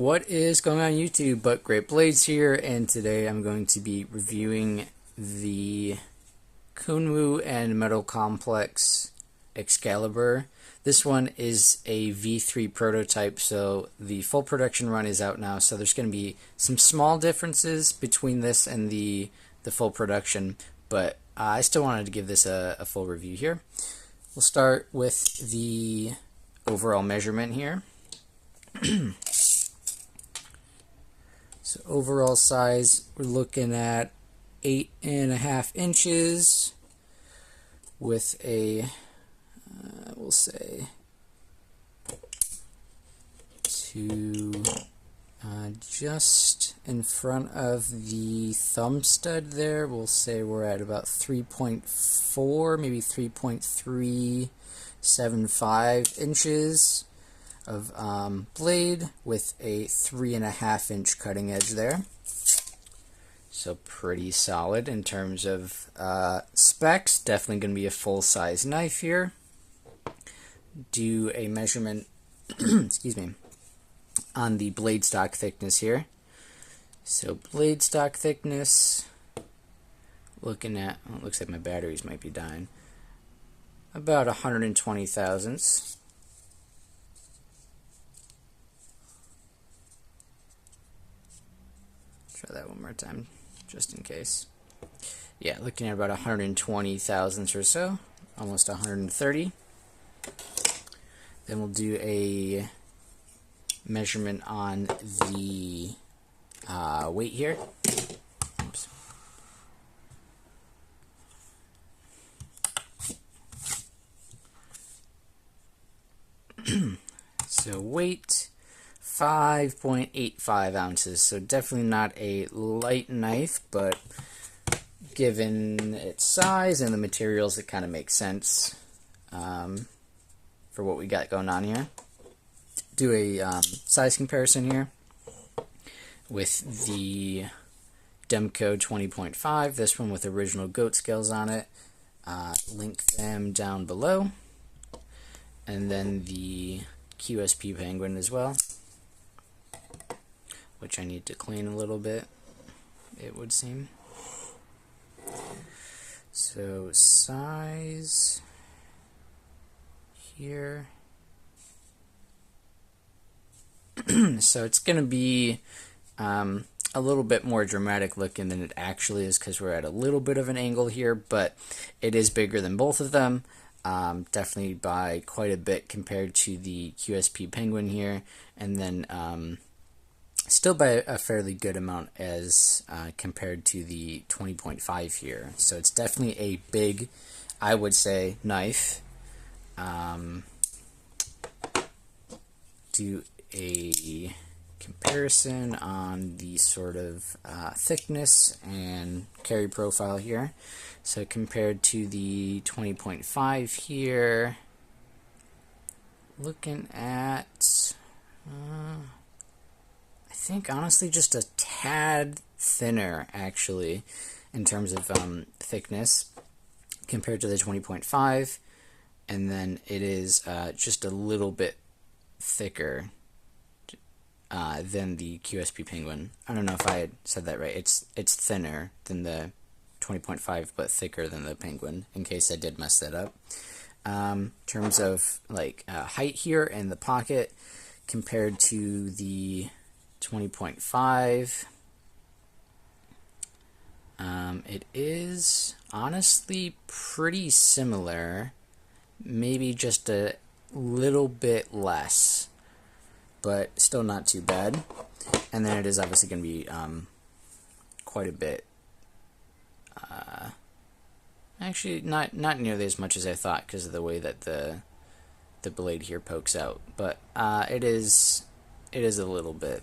What is going on YouTube? But Great Blades here, and today I'm going to be reviewing the Kunwu and Metal Complex Excalibur. This one is a V3 prototype, so the full production run is out now, so there's going to be some small differences between this and the full production, but I still wanted to give this a full review here. We'll start with the overall measurement here. So overall size, we're looking at 8.5 inches with a, we'll say, just in front of the thumb stud there, we'll say we're at about 3.4, maybe 3.375 inches of blade with a 3.5 inch cutting edge there. So pretty solid in terms of specs. Definitely going to be a full-size knife here. Do a measurement excuse me, on the blade stock thickness here. So blade stock thickness, looking at, oh, it looks like my batteries might be dying, about 120 thousandths. Try that one more time, just in case. Yeah, looking at about 120 thousandths or so, almost 130. Then we'll do a measurement on the weight here. Oops. So weight, 5.85 ounces, so definitely not a light knife, but given its size and the materials, it kind of makes sense for what we got going on here. Do a size comparison here with the Demco 20.5, this one with original goat scales on it. Link them down below, and then the QSP Penguin as well, which I need to clean a little bit, it would seem. So size here. So it's going to be a little bit more dramatic looking than it actually is because we're at a little bit of an angle here, but it is bigger than both of them. Definitely by quite a bit compared to the QSP Penguin here, and then still by a fairly good amount as compared to the 20.5 here. So it's definitely a big, I would say, knife. Do a comparison on the sort of thickness and carry profile here. So compared to the 20.5 here, looking at I think honestly just a tad thinner actually in terms of thickness compared to the 20.5, and then it is just a little bit thicker than the QSP Penguin. I don't know if I had said that right. It's thinner than the 20.5 but thicker than the Penguin, in case I did mess that up. In terms of like height here in the pocket compared to the 20.5, it is honestly pretty similar, maybe just a little bit less, but still not too bad. And then it is obviously going to be quite a bit, actually not nearly as much as I thought because of the way that the blade here pokes out, but it is a little bit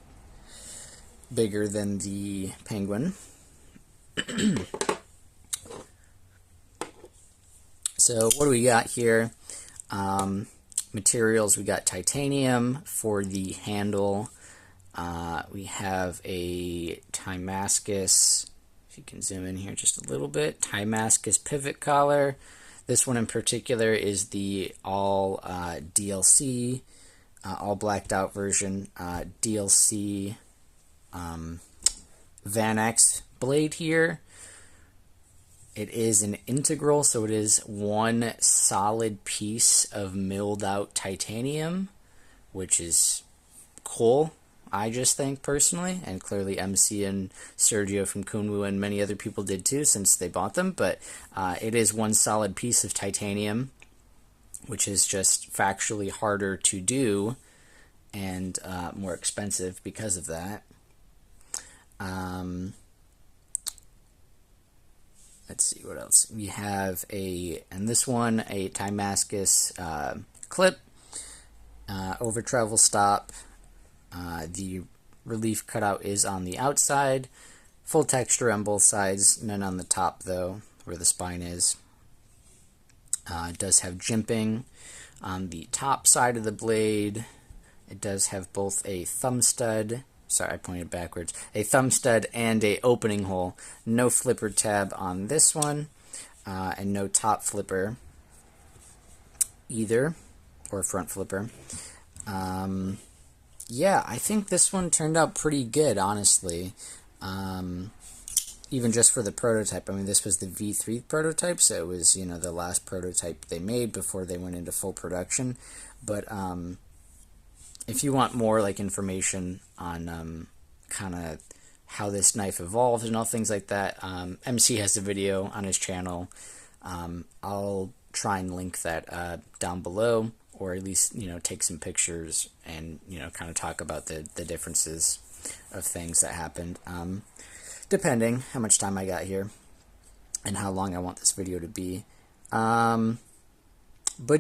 bigger than the Penguin. So what do we got here? Materials, we got titanium for the handle. We have a Damascus, if you can zoom in here just a little bit, Damascus pivot collar. This one in particular is the all DLC all blacked out version, DLC Van X blade here. It is an integral, so it is one solid piece of milled out titanium, which is cool, I just think, personally, and clearly MC and Sergio from Kunwu and many other people did too, since they bought them, but it is one solid piece of titanium, which is just factually harder to do and more expensive because of that. Let's see what else. We have and this one, a Timascus clip, over travel stop. The relief cutout is on the outside. Full texture on both sides, none on the top though, where the spine is. It does have jimping on the top side of the blade. It does have both a thumb stud, sorry I pointed backwards, a thumb stud and a opening hole. No flipper tab on this one, and no top flipper either, or front flipper. Yeah, I think this one turned out pretty good, honestly. Even just for the prototype. I mean, this was the V3 prototype, so it was, you know, the last prototype they made before they went into full production. But if you want more like information on kind of how this knife evolved and all things like that, MC has a video on his channel. I'll try and link that down below, or at least, you know, take some pictures and, you know, kind of talk about the differences of things that happened, depending how much time I got here and how long I want this video to be. But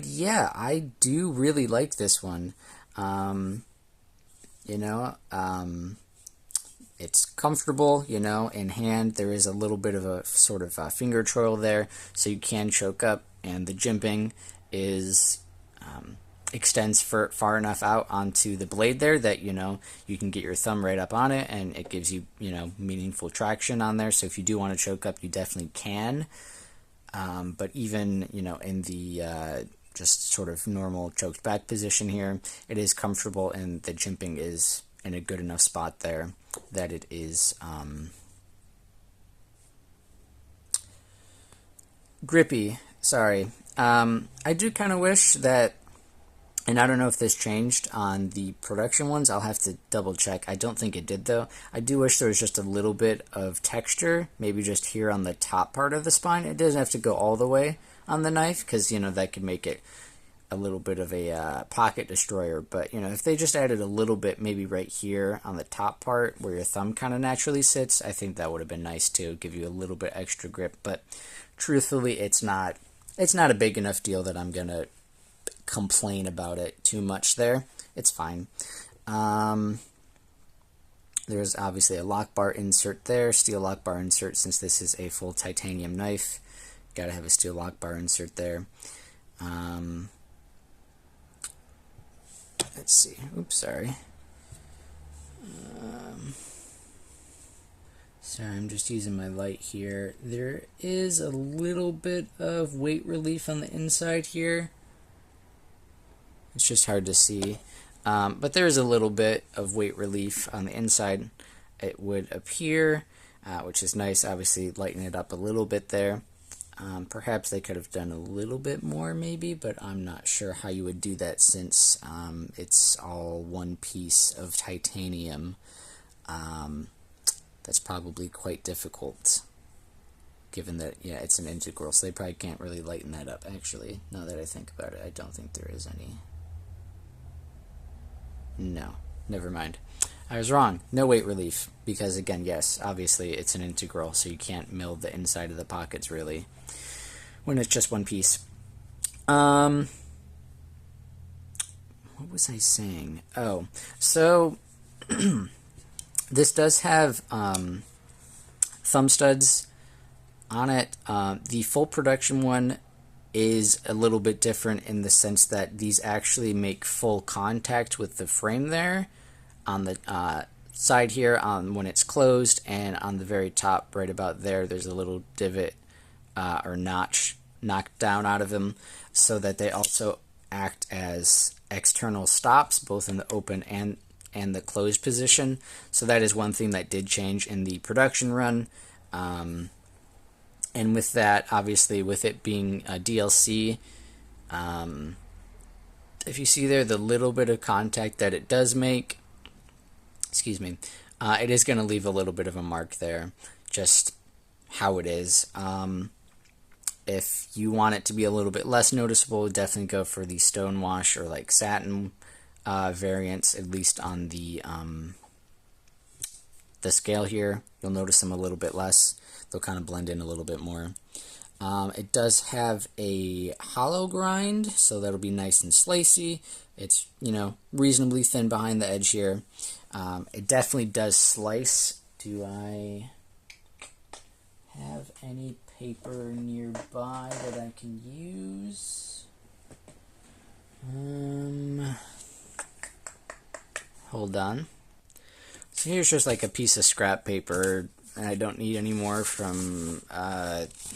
yeah, I do really like this one. You know, it's comfortable, you know, in hand. There is a little bit of a sort of finger twirl there, so you can choke up, and the jimping is extends far enough out onto the blade there that, you know, you can get your thumb right up on it, and it gives you, you know, meaningful traction on there. So if you do want to choke up, you definitely can. But even, you know, in the just sort of normal choked back position here, it is comfortable, and the jimping is in a good enough spot there that it is grippy. Sorry. I do kind of wish that, and I don't know if this changed on the production ones, I'll have to double check. I don't think it did though. I do wish there was just a little bit of texture, maybe just here on the top part of the spine. It doesn't have to go all the way on the knife, because, you know, that could make it a little bit of a pocket destroyer. But, you know, if they just added a little bit, maybe right here on the top part where your thumb kind of naturally sits, I think that would have been nice too, give you a little bit extra grip. But truthfully, it's not a big enough deal that I'm gonna complain about it too much there. It's fine. There's obviously a lock bar insert there, steel lock bar insert, since this is a full titanium knife. Gotta have a steel lock bar insert there. Let's see. Oops, sorry. Sorry, I'm just using my light here. There is a little bit of weight relief on the inside here. It's just hard to see. But there is a little bit of weight relief on the inside, it would appear, which is nice. Obviously, lighten it up a little bit there. Perhaps they could have done a little bit more maybe, but I'm not sure how you would do that, since it's all one piece of titanium. That's probably quite difficult, given that, yeah, it's an integral, so they probably can't really lighten that up. Actually, now that I think about it, I don't think there is any. No, never mind. I was wrong. No weight relief, because again, yes, obviously it's an integral, so you can't mill the inside of the pockets really when it's just one piece. What was I saying? Oh, so this does have thumb studs on it. The full production one is a little bit different in the sense that these actually make full contact with the frame there on the side here when it's closed, and on the very top right about there, there's a little divot or notch knocked down out of them, so that they also act as external stops, both in the open and the closed position. So that is one thing that did change in the production run. And with that, obviously, with it being a DLC, if you see there the little bit of contact that it does make, excuse me, it is going to leave a little bit of a mark there, just how it is. If you want it to be a little bit less noticeable, definitely go for the stonewash or like satin variants, at least on the scale here. You'll notice them a little bit less. They'll kind of blend in a little bit more. It does have a hollow grind, so that'll be nice and slicey. It's, you know, reasonably thin behind the edge here. It definitely does slice. Do I have any paper nearby that I can use? Hold on. So here's just like a piece of scrap paper. I don't need any more from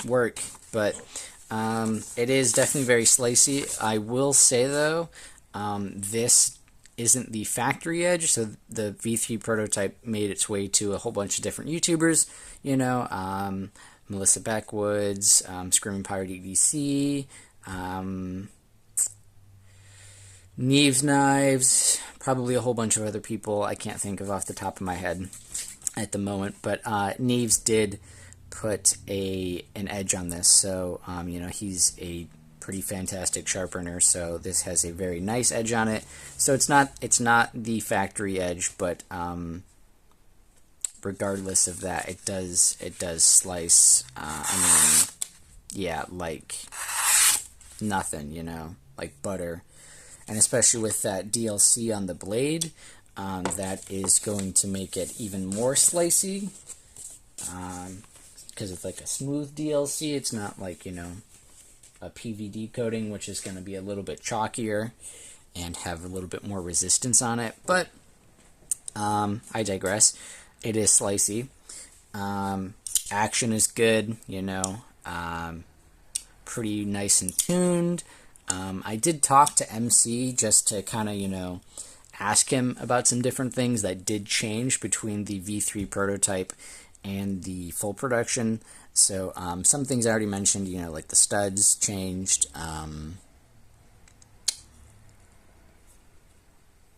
work, but it is definitely very slicey. I will say though, this isn't the factory edge, so the V3 prototype made its way to a whole bunch of different YouTubers, you know, Melissa Backwoods, Screaming Pirate EDC, Neves Knives, probably a whole bunch of other people I can't think of off the top of my head at the moment, but Neves did put an edge on this, so you know, he's a pretty fantastic sharpener, so this has a very nice edge on it. So it's not the factory edge, but regardless of that, it does slice. I mean, yeah, like nothing, you know, like butter. And especially with that DLC on the blade, that is going to make it even more slicey, because it's like a smooth DLC. It's not like, you know, a PVD coating, which is going to be a little bit chalkier and have a little bit more resistance on it. But I digress. It is slicey. Action is good, you know, pretty nice and tuned. I did talk to MC just to kind of, you know, ask him about some different things that did change between the V3 prototype and the full production. So some things I already mentioned, you know, like the studs changed. I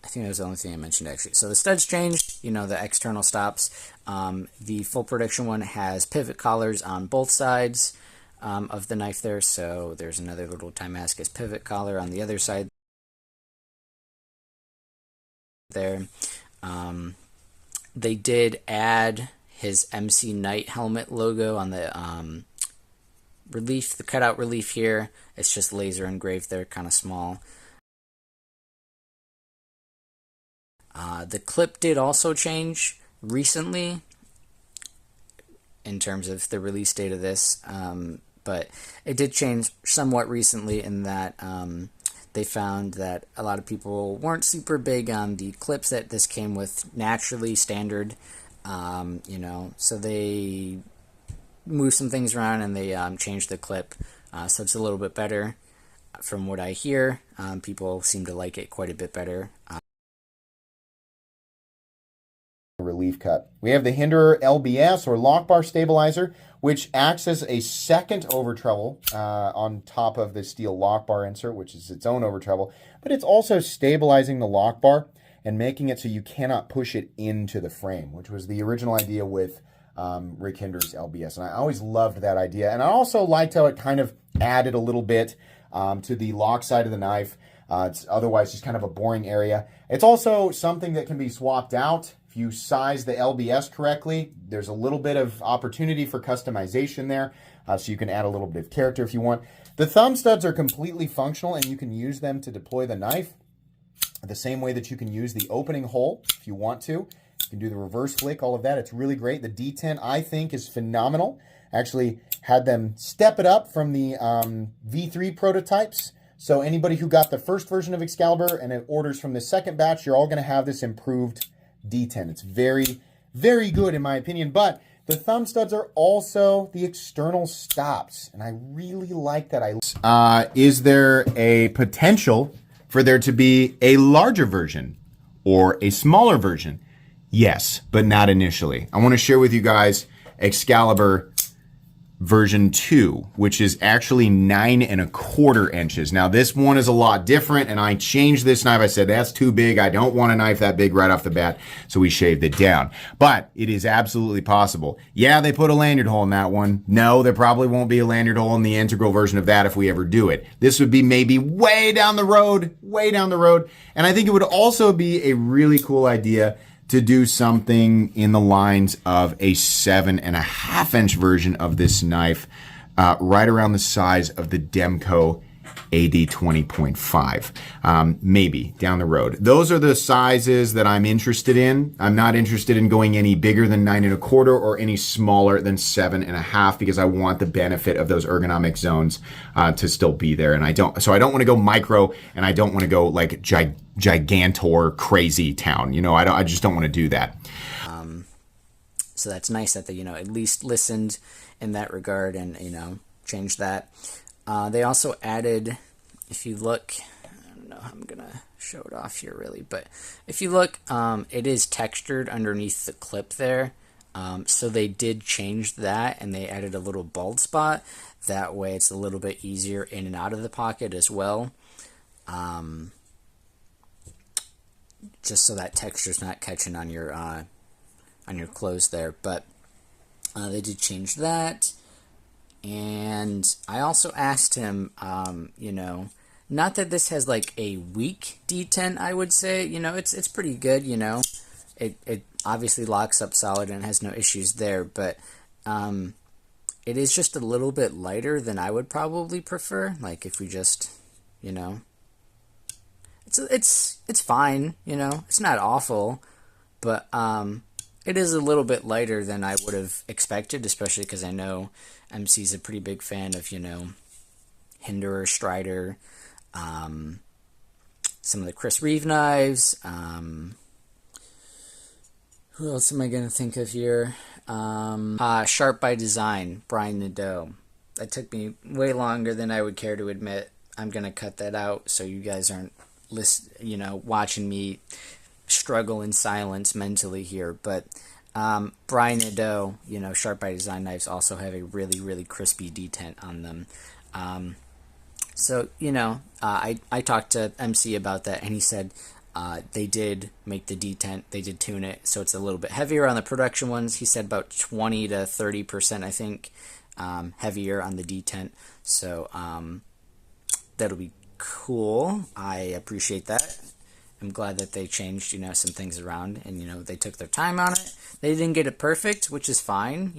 think that was the only thing I mentioned, actually. So the studs changed, you know, the external stops. The full production one has pivot collars on both sides of the knife there. So there's another little Damascus pivot collar on the other side there. They did add his MC Knight helmet logo on the relief, the cutout relief here. It's just laser engraved there, kind of small. The clip did also change recently in terms of the release date of this, but it did change somewhat recently in that they found that a lot of people weren't super big on the clips that this came with naturally, standard, you know, so they moved some things around and they changed the clip, so it's a little bit better. From what I hear, people seem to like it quite a bit better. Relief cut. We have the Hinderer LBS or lock bar stabilizer, which acts as a second over treble on top of the steel lock bar insert, which is its own over treble, but it's also stabilizing the lock bar and making it so you cannot push it into the frame, which was the original idea with Rick Hinderer's LBS. And I always loved that idea. And I also liked how it kind of added a little bit to the lock side of the knife. It's otherwise just kind of a boring area. It's also something that can be swapped out. If you size the LBS correctly, there's a little bit of opportunity for customization there, so you can add a little bit of character if you want. The thumb studs are completely functional, and you can use them to deploy the knife the same way that you can use the opening hole if you want to. You can do the reverse flick, all of that. It's really great. The D10, I think, is phenomenal. Actually had them step it up from the V3 prototypes. So anybody who got the first version of Excalibur and it orders from the second batch, you're all going to have this improved D10. It's very, very good in my opinion, but The thumb studs are also the external stops, and I really like that. Is there a potential for there to be a larger version or a smaller version? Yes, but not initially. I want to share with you guys Excalibur version 2, which is actually 9¼ inches. Now this one is a lot different, and I changed this knife. I said that's too big. I don't want a knife that big right off the bat, so we shaved it down. But it is absolutely possible. Yeah, they put a lanyard hole in that one. No, there probably won't be a lanyard hole in the integral version of that if we ever do it. This would be maybe way down the road, and I think it would also be a really cool idea to do something in the lines of a 7½ version of this knife, right around the size of the Demco AD 20.5, maybe down the road. Those are the sizes that I'm interested in. I'm not interested in going any bigger than 9¼ or any smaller than 7½ because I want the benefit of those ergonomic zones to still be there. And I don't want to go micro, and I don't want to go like gigantor crazy town. You know, I just don't want to do that. So that's nice that they, at least listened in that regard and, changed that. They also added, if you look, I don't know how I'm going to show it off here really, but if you look, it is textured underneath the clip there. So they did change that, and they added a little bald spot. That way it's a little bit easier in and out of the pocket as well. Just so that texture's not catching on your clothes there. But they did change that. And I also asked him, not that this has like a weak detent, I would say, it's pretty good, it obviously locks up solid and has no issues there, but it is just a little bit lighter than I would probably prefer. Like if we just, it's fine, it's not awful, but it is a little bit lighter than I would have expected, especially because I know MC's a pretty big fan of, Hinderer, Strider, some of the Chris Reeve knives. Who else am I going to think of here? Sharp by Design, Brian Nadeau. That took me way longer than I would care to admit. I'm going to cut that out so you guys aren't watching me struggle in silence mentally here. But Brian Nadeau, Sharp by Design knives also have a really, really crispy detent on them. So, I talked to MC about that, and he said they did make the detent, they did tune it, so it's a little bit heavier on the production ones. He said about 20 to 30%, I think, heavier on the detent. So that'll be cool. I appreciate that. I'm glad that they changed, some things around, and, they took their time on it. They didn't get it perfect, which is fine,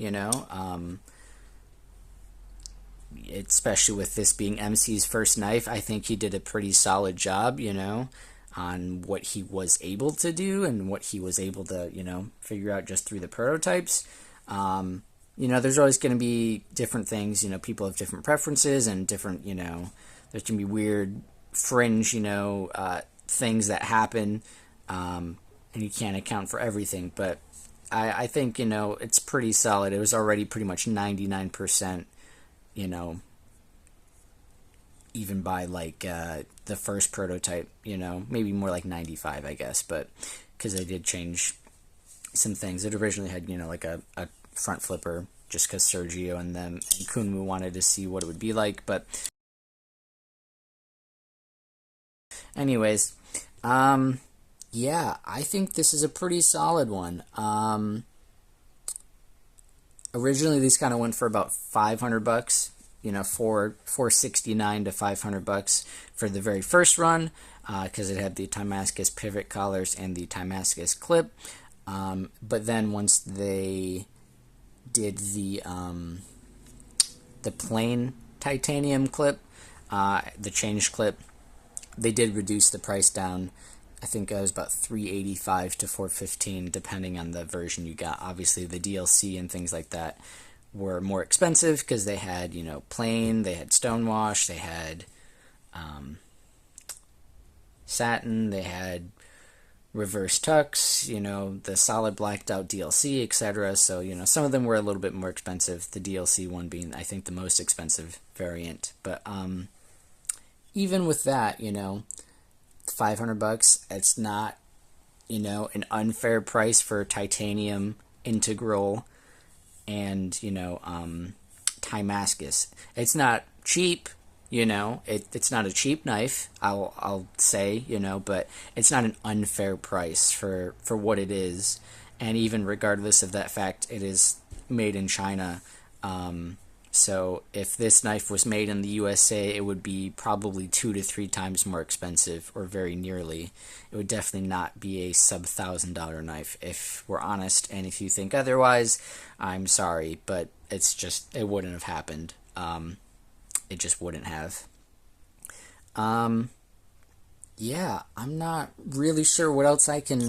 especially with this being MC's first knife. I think he did a pretty solid job, on what he was able to do and what he was able to, figure out just through the prototypes. There's always going to be different things, people have different preferences and different, there's going to be weird fringe, things that happen, and you can't account for everything, but I think, it's pretty solid. It was already pretty much 99%, even by like the first prototype, maybe more like 95, I guess, but because I did change some things. It originally had, like a front flipper, just because Sergio and them and Kunwu wanted to see what it would be like, but anyways, yeah, I think this is a pretty solid one. Originally these kind of went for about $500, $469 to $500 for the very first run, because it had the Damascus pivot collars and the Damascus clip. But then once they did the plain titanium clip, the change clip, they did reduce the price down. I think it was about $385 to $415, depending on the version you got. Obviously, the DLC and things like that were more expensive because they had, plain, they had stonewash, they had satin, they had reverse tux, the solid blacked out DLC, etc. So, some of them were a little bit more expensive, the DLC one being, I think, the most expensive variant. But even with that, $500, it's not, an unfair price for titanium integral and, Timascus. It's not cheap, it's not a cheap knife, I'll say, but it's not an unfair price for what it is. And even regardless of that fact, it is made in China. So if this knife was made in the USA, it would be probably 2 to 3 times more expensive, or very nearly. It would definitely not be a sub $1,000 knife, if we're honest. And if you think otherwise, I'm sorry, but it wouldn't have happened. It just wouldn't have. Yeah, I'm not really sure what else I can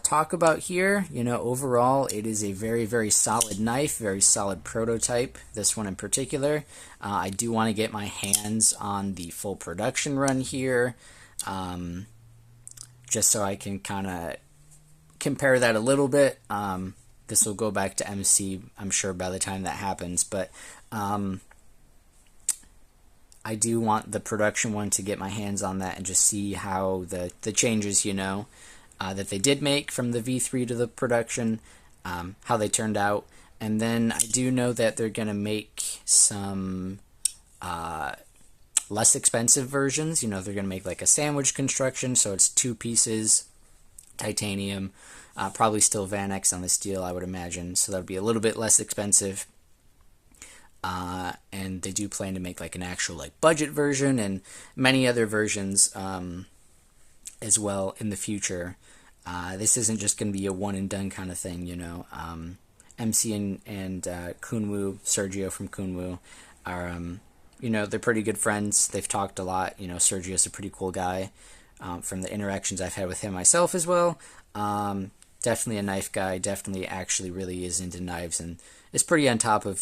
talk about here. Overall, it is a very, very solid knife, very solid prototype, this one in particular. I do want to get my hands on the full production run here, just so I can kind of compare that a little bit. This will go back to MC, I'm sure, by the time that happens, but I do want the production one to get my hands on that and just see how the changes, that they did make from the V3 to the production, how they turned out. And then I do know that they're going to make some less expensive versions. They're going to make like a sandwich construction, so it's 2 pieces, titanium, probably still Van X on the steel, I would imagine, so that'll be a little bit less expensive. And they do plan to make like an actual like budget version and many other versions as well in the future. This isn't just going to be a one and done kind of thing, MC and Kunwu, Sergio from Kunwu, are they're pretty good friends. They've talked a lot. Sergio's a pretty cool guy from the interactions I've had with him myself as well. Definitely a knife guy. Definitely actually really is into knives and is pretty on top of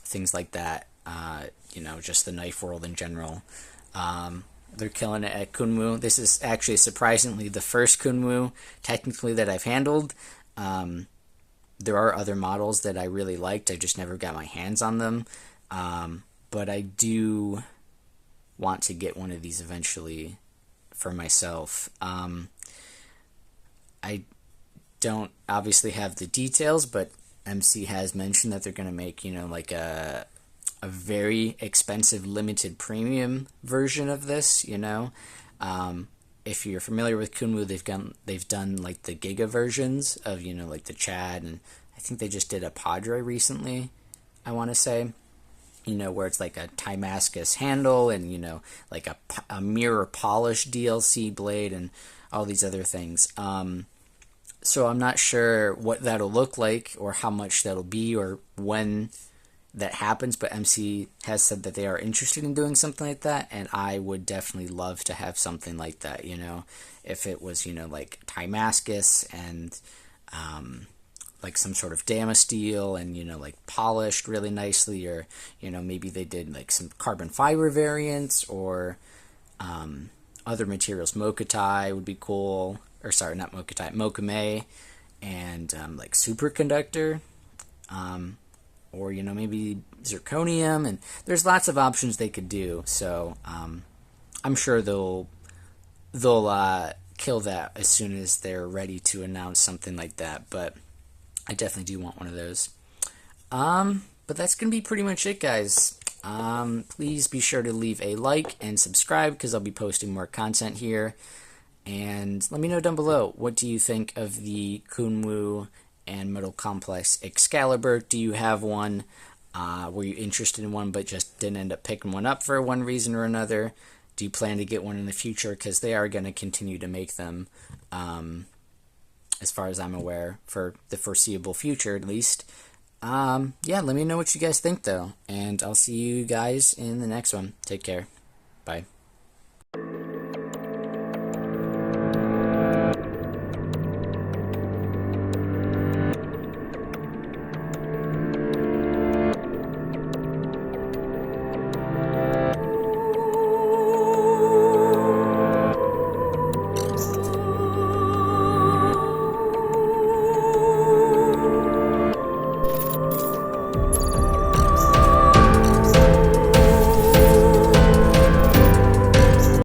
things like that. Just the knife world in general. They're killing it at Kunwu. This is actually surprisingly the first Kunwu technically that I've handled. There are other models that I really liked. I just never got my hands on them. But I do want to get one of these eventually for myself. I don't obviously have the details, but MC has mentioned that they're going to make, like a very expensive limited premium version of this. If you're familiar with Kunwu, they've done like the Giga versions of like the Chad, and I think they just did a Padre recently, I want to say, where it's like a Timascus handle and like a mirror polished DLC blade and all these other things. So I'm not sure what that'll look like or how much that'll be or when that happens, but MC has said that they are interested in doing something like that, and I would definitely love to have something like that, if it was, like Timascus and like some sort of Damasteel and, like polished really nicely, or, maybe they did like some carbon fiber variants or other materials. Mokutai would be cool, or sorry, not Mokutai, Mokame, and like superconductor, or maybe zirconium, and there's lots of options they could do. So I'm sure they'll kill that as soon as they're ready to announce something like that. But I definitely do want one of those. But that's gonna be pretty much it, guys. Please be sure to leave a like and subscribe, because I'll be posting more content here. And let me know down below, what do you think of the Kunwu and Metal Complex Excalibur? Do you have one? Were you interested in one but just didn't end up picking one up for one reason or another? Do you plan to get one in the future? Because they are going to continue to make them, as far as I'm aware, for the foreseeable future at least. Yeah, let me know what you guys think though, and I'll see you guys in the next one. Take care. Bye.